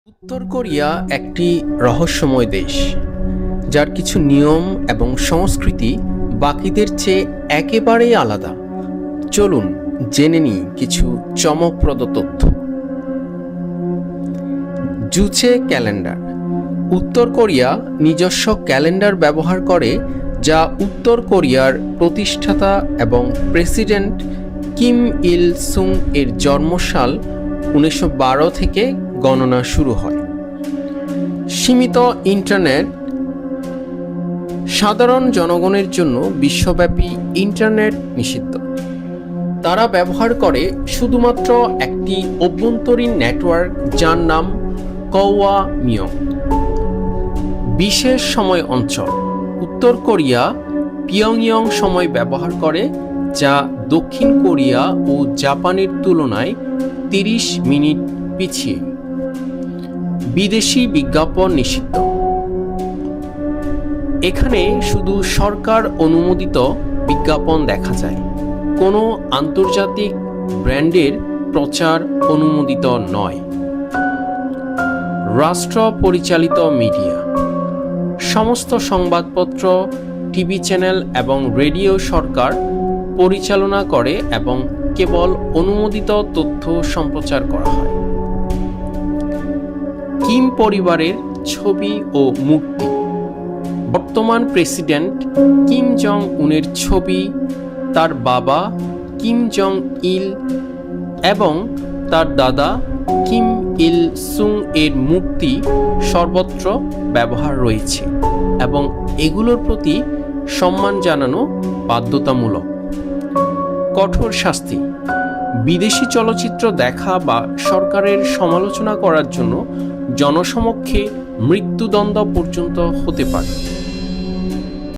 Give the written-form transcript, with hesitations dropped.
উত্তর কোরিয়া একটি রহস্যময় দেশ, যার কিছু নিয়ম এবং সংস্কৃতি বাকিদের চেয়ে একেবারেই আলাদা। চলুন জেনে নিই কিছু চমকপ্রদ তথ্য। জুচে ক্যালেন্ডার। উত্তর কোরিয়া নিজস্ব ক্যালেন্ডার ব্যবহার করে, যা উত্তর কোরিয়ার প্রতিষ্ঠাতা এবং প্রেসিডেন্ট কিম ইল সুং এর জন্মসাল 1912 থেকে গণনা শুরু হয়। সীমিত ইন্টারনেট। সাধারণ জনগণের জন্য বিশ্বব্যাপী ইন্টারনেট নিষিদ্ধ। তারা ব্যবহার করে শুধুমাত্র একটি অভ্যন্তরীণ নেটওয়ার্ক, যার নাম কওয়া মিয়ং। বিশেষ সময় অঞ্চল। উত্তর কোরিয়া পিয়ংইয়ং সময় ব্যবহার করে, যা দক্ষিণ কোরিয়া ও জাপানের তুলনায় 30 মিনিট পিছিয়ে। বিদেশি বিজ্ঞাপন নিষিদ্ধ। এখানে শুধু সরকার অনুমোদিত বিজ্ঞাপন দেখা যায়। কোনো আন্তর্জাতিক ব্র্যান্ডের প্রচার অনুমোদিত নয়। রাষ্ট্র পরিচালিত মিডিয়া। সমস্ত সংবাদপত্র, টিভি চ্যানেল এবং রেডিও সরকার পরিচালনা করে এবং কেবল অনুমোদিত তথ্য সম্প্রচার করা হয়। কিম পরিবারের ছবি ও মূর্তি। বর্তমান প্রেসিডেন্ট কিম জং উনের ছবি, তার বাবা কিম জং ইল এবং তার দাদা কিম ইল সুং এর মূর্তি সর্বত্র ব্যবহার রয়েছে এবং এগুলোর প্রতি সম্মান জানানো বাধ্যতামূলক। কঠোর শাস্তি। বিদেশি চলচ্চিত্র দেখা বা সরকারের সমালোচনা করার জন্য জনসমক্ষে মৃত্যুদণ্ড পর্যন্ত হতে পারে।